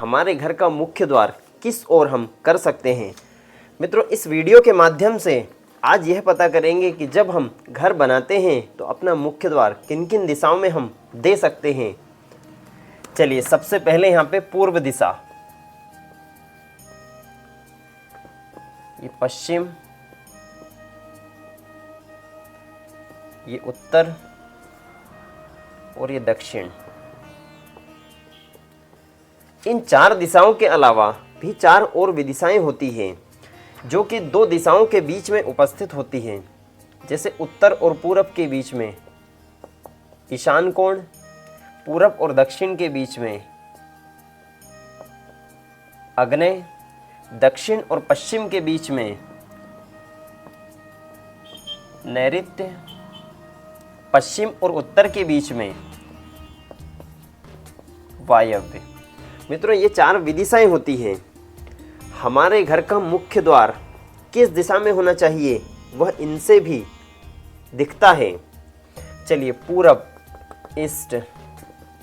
हमारे घर का मुख्य द्वार किस ओर हम कर सकते हैं। मित्रों, इस वीडियो के माध्यम से आज यह पता करेंगे कि जब हम घर बनाते हैं तो अपना मुख्य द्वार किन किन दिशाओं में हम दे सकते हैं। चलिए, सबसे पहले यहाँ पे पूर्व दिशा, ये पश्चिम, ये उत्तर और ये दक्षिण। इन 4 दिशाओं के अलावा भी 4 और विदिशाएं होती हैं जो कि 2 दिशाओं के बीच में उपस्थित होती हैं। जैसे उत्तर और पूरब के बीच में ईशान कोण, पूरब और दक्षिण के बीच में आग्नेय, दक्षिण और पश्चिम के बीच में नैऋत्य, पश्चिम और उत्तर के बीच में वायव्य। मित्रों, ये 4 विदिशाएं होती हैं। हमारे घर का मुख्य द्वार किस दिशा में होना चाहिए वह इनसे भी दिखता है। चलिए, पूरब ईस्ट,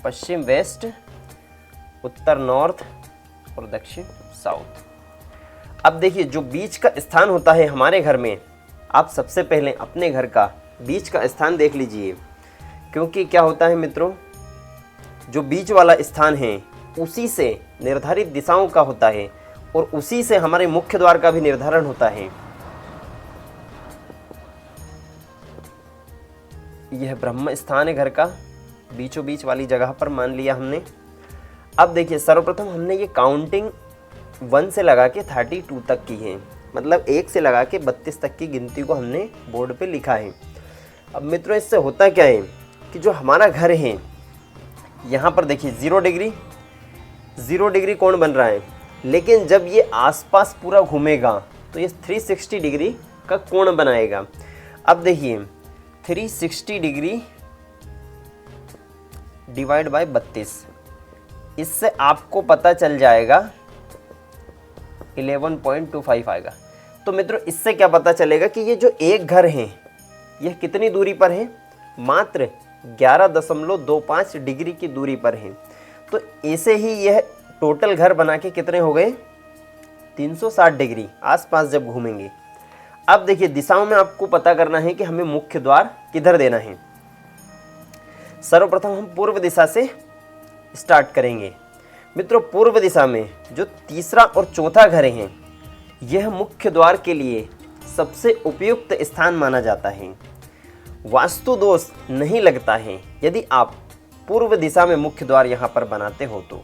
पश्चिम वेस्ट, उत्तर नॉर्थ और दक्षिण साउथ। अब देखिए, जो बीच का स्थान होता है हमारे घर में, आप सबसे पहले अपने घर का बीच का स्थान देख लीजिए। क्योंकि क्या होता है मित्रों, जो बीच वाला स्थान है उसी से निर्धारित दिशाओं का होता है और उसी से हमारे मुख्य द्वार का भी निर्धारण होता है। यह ब्रह्म स्थान है घर का, बीचों बीच वाली जगह पर मान लिया हमने। अब देखिए, सर्वप्रथम हमने ये काउंटिंग 1 से लगा के 32 तक की है, मतलब 1 से लगा के 32 तक की गिनती को हमने बोर्ड पे लिखा है। अब मित्रों, इससे होता क्या है कि जो हमारा घर है यहाँ पर देखिए 0 डिग्री कोण बन रहा है, लेकिन जब ये आसपास पूरा घूमेगा तो ये 360 डिग्री का कोण बनाएगा। अब देखिए, 360 डिग्री डिवाइड बाय 32, इससे आपको पता चल जाएगा 11.25 आएगा। तो मित्रों, इससे क्या पता चलेगा कि ये जो एक घर है यह कितनी दूरी पर है, मात्र 11.25 डिग्री की दूरी पर है। तो ऐसे ही यह टोटल घर बना के कितने हो गए, 360 डिग्री आसपास जब घूमेंगे। अब देखिए, दिशाओं में आपको पता करना है कि हमें मुख्य द्वार किधर देना है। सर्वप्रथम हम पूर्व दिशा से स्टार्ट करेंगे। मित्रों, पूर्व दिशा में जो तीसरा और चौथा घर हैं, यह मुख्य द्वार के लिए सबसे उपयुक्त स्थान माना जाता है। वास्तु दोष नहीं लगता है यदि आप पूर्व दिशा में मुख्य द्वार यहाँ पर बनाते हो तो।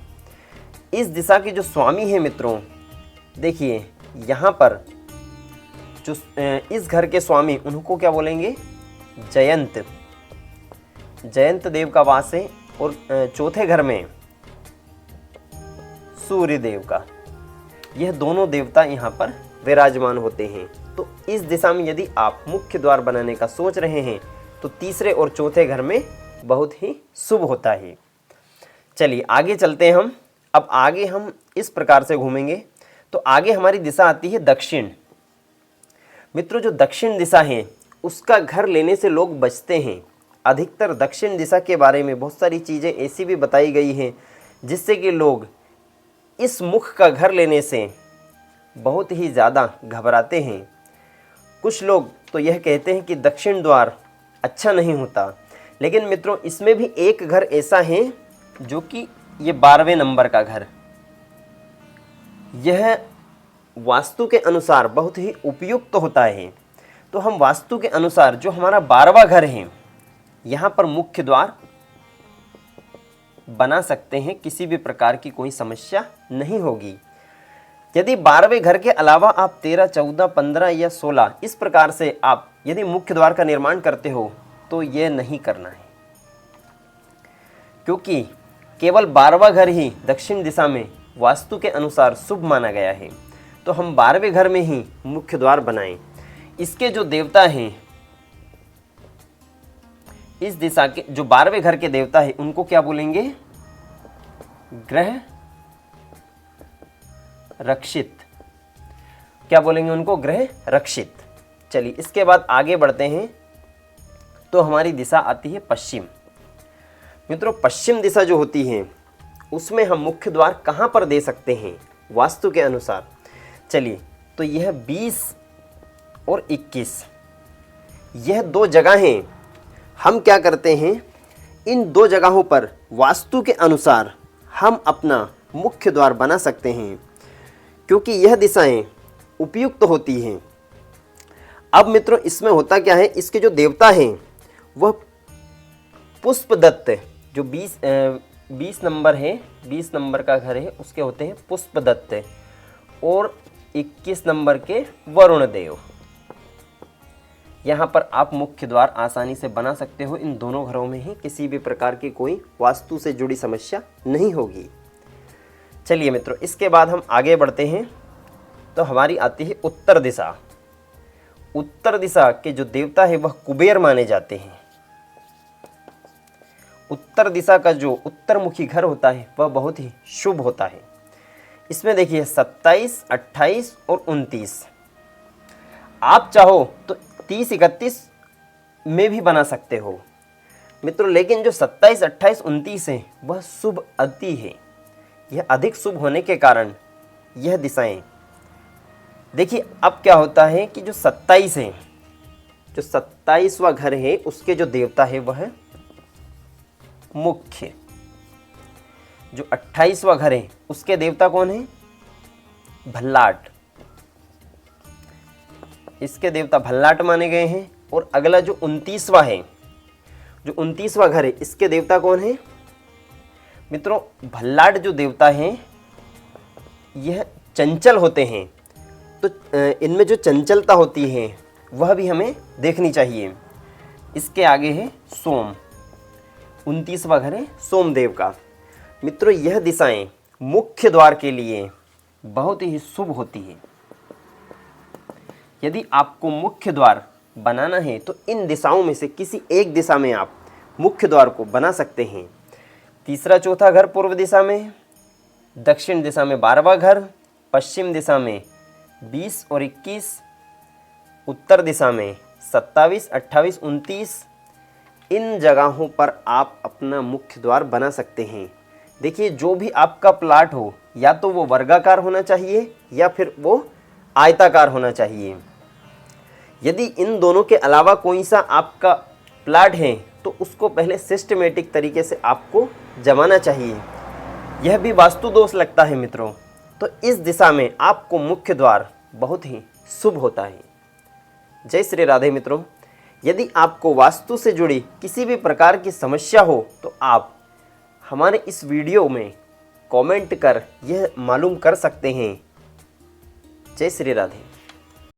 इस दिशा के जो स्वामी हैं मित्रों, देखिए यहाँ पर जो इस घर के स्वामी, उनको क्या बोलेंगे, जयंत देव का वास है। और चौथे घर में सूर्य देव का, यह दोनों देवता यहाँ पर विराजमान होते हैं। तो इस दिशा में यदि आप मुख्य द्वार बनाने का सोच रहे हैं तो तीसरे और चौथे घर में बहुत ही शुभ होता है। चलिए आगे चलते हैं हम। अब आगे हम इस प्रकार से घूमेंगे। तो आगे हमारी दिशा आती है दक्षिण। मित्रों, जो दक्षिण दिशा है उसका घर लेने से लोग बचते हैं। अधिकतर दक्षिण दिशा के बारे में बहुत सारी चीज़ें ऐसी भी बताई गई हैं जिससे कि लोग इस मुख का घर लेने से बहुत ही ज़्यादा घबराते हैं। कुछ लोग तो यह कहते हैं कि दक्षिण द्वार अच्छा नहीं होता। लेकिन मित्रों, इसमें भी एक घर ऐसा है जो कि ये 12वें नंबर का घर, यह वास्तु के अनुसार बहुत ही उपयुक्त होता है। तो हम वास्तु के अनुसार जो हमारा 12वां घर है यहाँ पर मुख्य द्वार बना सकते हैं, किसी भी प्रकार की कोई समस्या नहीं होगी। यदि 12वें घर के अलावा आप 13, 14, 15 या 16 इस प्रकार से आप यदि मुख्य द्वार का निर्माण करते हो तो ये नहीं करना है, क्योंकि केवल 12वां घर ही दक्षिण दिशा में वास्तु के अनुसार शुभ माना गया है। तो हम 12वें घर में ही मुख्य द्वार बनाएं। इसके जो देवता हैं, इस दिशा के जो 12वें घर के देवता हैं, उनको क्या बोलेंगे, ग्रह रक्षित। क्या बोलेंगे उनको, ग्रह रक्षित। चलिए इसके बाद आगे बढ़ते हैं। तो हमारी दिशा आती है पश्चिम। मित्रों, पश्चिम दिशा जो होती है उसमें हम मुख्य द्वार कहाँ पर दे सकते हैं वास्तु के अनुसार। चलिए, तो यह 20 और 21 यह 2 जगहें हम क्या करते हैं, इन 2 जगहों पर वास्तु के अनुसार हम अपना मुख्य द्वार बना सकते हैं, क्योंकि यह दिशाएं उपयुक्त होती हैं। अब मित्रों, इसमें होता क्या है, इसके जो देवता हैं वह पुष्पदत्त, जो 20 नंबर है, 20 नंबर का घर है, उसके होते हैं पुष्पदत्त, और 21 नंबर के वरुण देव। यहाँ पर आप मुख्य द्वार आसानी से बना सकते हो। इन दोनों घरों में ही किसी भी प्रकार की कोई वास्तु से जुड़ी समस्या नहीं होगी। चलिए मित्रों, इसके बाद हम आगे बढ़ते हैं। तो हमारी आती है उत्तर दिशा। उत्तर दिशा के जो देवता है वह कुबेर माने जाते हैं। उत्तर दिशा का जो उत्तरमुखी घर होता है वह बहुत ही शुभ होता है। इसमें देखिए 27, 28 और 29, आप चाहो तो 30, 31 में भी बना सकते हो मित्रों, लेकिन जो 27, 28, 29 है वह शुभ अति है। यह अधिक शुभ होने के कारण यह दिशाएं, देखिए अब क्या होता है कि जो 27 है, जो 27वां घर है उसके जो देवता है वह मुख्य। जो 28वां घर है उसके देवता कौन है, भल्लाट, इसके देवता भल्लाट माने गए हैं। और अगला जो 29वां है, जो 29वां घर है इसके देवता कौन है मित्रों, भल्लाट जो देवता हैं यह चंचल होते हैं। तो इनमें जो चंचलता होती है वह भी हमें देखनी चाहिए। इसके आगे है सोम, 29वां घर है सोमदेव का। मित्रों, यह दिशाएं मुख्य द्वार के लिए बहुत ही शुभ होती है। यदि आपको मुख्य द्वार बनाना है तो इन दिशाओं में से किसी एक दिशा में आप मुख्य द्वार को बना सकते हैं। तीसरा चौथा घर पूर्व दिशा में, दक्षिण दिशा में 12वां घर, पश्चिम दिशा में 20 और 21, उत्तर दिशा में 27, 28, 29, इन जगहों पर आप अपना मुख्य द्वार बना सकते हैं। देखिए, जो भी आपका प्लाट हो या तो वो वर्गाकार होना चाहिए या फिर वो आयताकार होना चाहिए। यदि इन दोनों के अलावा कोई सा आपका प्लाट है तो उसको पहले सिस्टमेटिक तरीके से आपको जमाना चाहिए। यह भी वास्तु दोष लगता है मित्रों। तो इस दिशा में आपको मुख्य द्वार बहुत ही शुभ होता है। जय श्री राधे मित्रों। यदि आपको वास्तु से जुड़ी किसी भी प्रकार की समस्या हो तो आप हमारे इस वीडियो में कमेंट कर यह मालूम कर सकते हैं। जय श्री राधे।